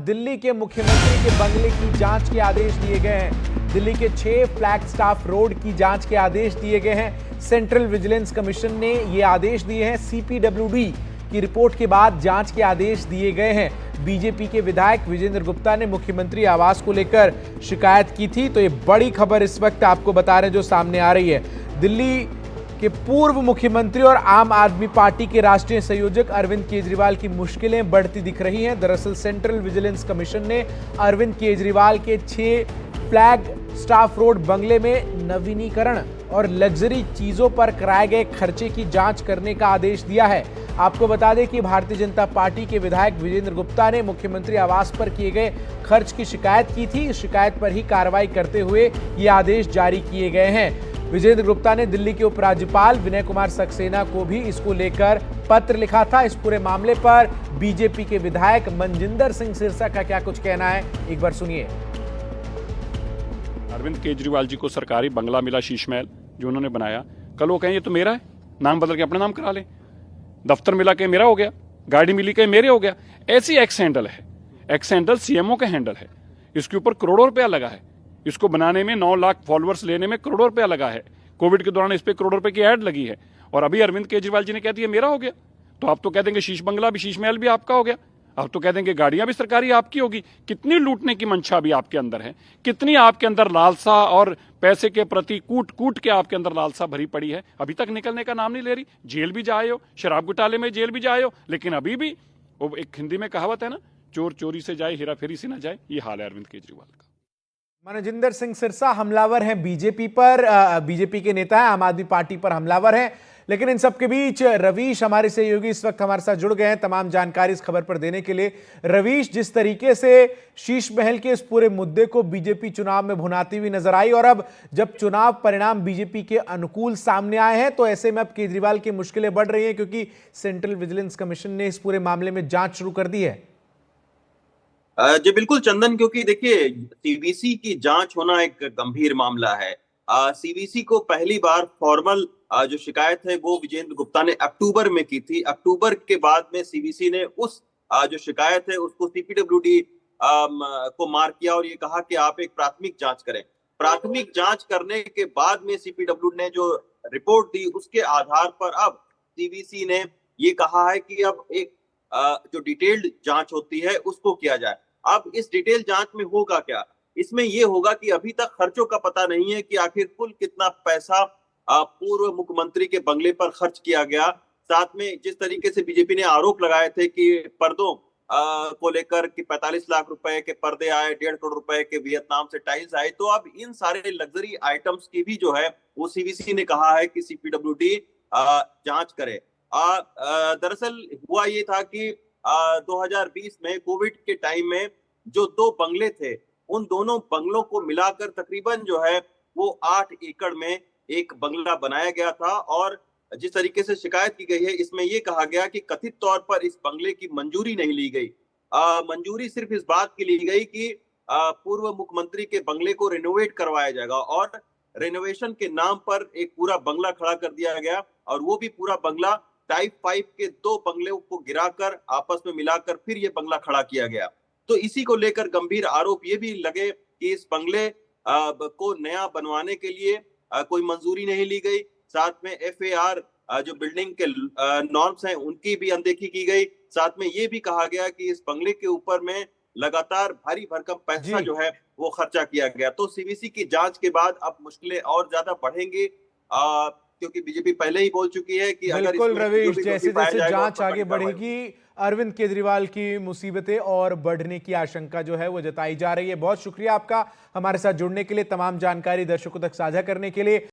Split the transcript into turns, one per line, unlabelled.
दिल्ली के मुख्यमंत्री के बंगले की जांच के आदेश दिए गए हैं। दिल्ली के 6 फ्लैगस्टाफ रोड की जांच के आदेश दिए गए हैं। सेंट्रल विजिलेंस कमीशन ने ये आदेश दिए हैं। सीपीडब्ल्यूडी की रिपोर्ट के बाद जांच के आदेश दिए गए हैं। बीजेपी के विधायक विजेंद्र गुप्ता ने मुख्यमंत्री आवास को लेकर शिकायत की थी। तो ये बड़ी खबर इस वक्त आपको बता रहे हैं जो सामने आ रही है। दिल्ली के पूर्व मुख्यमंत्री और आम आदमी पार्टी के राष्ट्रीय संयोजक अरविंद केजरीवाल की मुश्किलें बढ़ती दिख रही हैं। दरअसल सेंट्रल विजिलेंस कमीशन ने अरविंद केजरीवाल के 6 फ्लैग स्टाफ रोड बंगले में नवीनीकरण और लग्जरी चीजों पर कराए गए खर्चे की जांच करने का आदेश दिया है। आपको बता दें कि भारतीय जनता पार्टी के विधायक विजेंद्र गुप्ता ने मुख्यमंत्री आवास पर किए गए खर्च की शिकायत की थी। इस शिकायत पर ही कार्रवाई करते हुए ये आदेश जारी किए गए हैं। विजेंद्र गुप्ता ने दिल्ली के उपराज्यपाल विनय कुमार सक्सेना को भी इसको लेकर पत्र लिखा था। इस पूरे मामले पर बीजेपी के विधायक मनजिंदर सिंह सिरसा का क्या कुछ कहना है, एक बार सुनिए।
अरविंद केजरीवाल जी को सरकारी बंगला मिला, शीश महल जो उन्होंने बनाया। कल वो कहें ये तो मेरा है, नाम बदल के अपना नाम करा लें। दफ्तर मिला के मेरा हो गया, गाड़ी मिली के मेरे हो गया। ऐसी एक्स हैंडल है, एक्स हैंडल सीएमओ का हैंडल है। इसके ऊपर करोड़ों रुपया लगा है। इसको बनाने में 9 लाख फॉलोअर्स लेने में करोड़ों रुपया लगा है। कोविड के दौरान इस पे करोड़ों रुपए की ऐड लगी है। और अभी अरविंद केजरीवाल जी ने कह दिया मेरा हो गया। तो आप तो कह देंगे शीश बंगला भी, शीश महल भी आपका हो गया। आप तो कह देंगे गाड़ियां भी सरकारी आपकी होगी। कितनी लूटने की मंशा भी आपके अंदर है, कितनी आपके अंदर लालसा और पैसे के प्रति कूट कूट के आपके अंदर लालसा भरी पड़ी है। अभी तक निकलने का नाम नहीं ले रही। जेल भी जाए हो, शराब घोटाले में जेल भी जाए हो, लेकिन अभी भी वो एक हिंदी में कहावत है ना, चोर चोरी से जाए हेरा फेरी से ना जाए। ये हाल है अरविंद केजरीवाल का।
मनजिंदर सिंह सिरसा हमलावर हैं बीजेपी पर, बीजेपी के नेता हैं, आम आदमी पार्टी पर हमलावर हैं। लेकिन इन सबके बीच रवीश हमारे सहयोगी इस वक्त हमारे साथ जुड़ गए हैं तमाम जानकारी इस खबर पर देने के लिए। रवीश, जिस तरीके से शीश महल के इस पूरे मुद्दे को बीजेपी चुनाव में भुनाती हुई नजर आई और अब जब चुनाव परिणाम बीजेपी के अनुकूल सामने आए हैं तो ऐसे में अब केजरीवाल की मुश्किलें बढ़ रही हैं क्योंकि सेंट्रल विजिलेंस कमीशन ने इस पूरे मामले में जांच शुरू कर दी है।
जी बिल्कुल चंदन, क्योंकि देखिए सीवीसी की जांच होना एक गंभीर मामला है। सीवीसी को पहली बार फॉर्मल जो शिकायत है वो विजेंद्र गुप्ता ने अक्टूबर में की थी। अक्टूबर के बाद में सीवीसी ने उस जो शिकायत है उसको सीपीडब्ल्यूडी को मार्क किया और ये कहा कि आप एक प्राथमिक जांच करें। प्राथमिक जांच करने के बाद में सीपीडब्ल्यूडी ने जो रिपोर्ट दी उसके आधार पर अब सीवीसी ने ये कहा है कि अब एक जो डिटेल्ड जांच होती है उसको किया जाए। अब इस डिटेल जांच में होगा क्या? इसमें यह होगा कि अभी तक खर्चों का पता नहीं है कि आखिर कुल कितना पैसा पूर्व मुख्यमंत्री के बंगले पर खर्च किया गया। साथ में जिस तरीके से बीजेपी ने आरोप लगाए थे कि पर्दों को लेकर कि 45 लाख रुपए के पर्दे आए, 1.5 करोड़ रुपए के वियतनाम से टाइल्स आए, तो अब इन सारे लग्जरी आइटम्स की भी जो है वो सीवीसी ने कहा है कि सीपीडब्ल्यूडी जांच करे। दरअसल हुआ ये था कि 2020 में कोविड के टाइम में जो 2 बंगले थे उन दोनों बंगलों को मिलाकर तकरीबन जो है वो 8 एकड़ में एक बंगला बनाया गया था। और जिस तरीके से शिकायत की गई है इसमें यह कहा गया कि कथित तौर पर इस बंगले की मंजूरी नहीं ली गई। मंजूरी सिर्फ इस बात की ली गई कि पूर्व मुख्यमंत्री के बंगले को रिनोवेट करवाया जाएगा और रिनोवेशन के नाम पर एक पूरा बंगला खड़ा कर दिया गया और वो भी पूरा बंगला टाइप 5 के 2 बंगलों को गिराकर आपस में मिलाकर फिर ये बंगला खड़ा किया गया। तो इसी को लेकर गंभीर आरोप ये भी लगे कि इस बंगले को नया बनवाने के लिए कोई मंजूरी नहीं ली गई। साथ में एफएआर जो बिल्डिंग के नॉर्म्स हैं उनकी भी अनदेखी की गई। साथ में ये भी कहा गया कि इस बंगले के ऊपर में लगातार भारी भरकम पैसा जो है वो खर्चा किया गया। तो सीवीसी की जांच के बाद अब मुश्किलें और ज्यादा बढ़ेंगी क्योंकि बीजेपी पहले ही बोल चुकी है कि अगर
बिल्कुल रवीश, जैसे जैसे जांच आगे बढ़ेगी अरविंद केजरीवाल की मुसीबतें और बढ़ने की आशंका जो है वो जताई जा रही है। बहुत शुक्रिया आपका हमारे साथ जुड़ने के लिए, तमाम जानकारी दर्शकों तक साझा करने के लिए।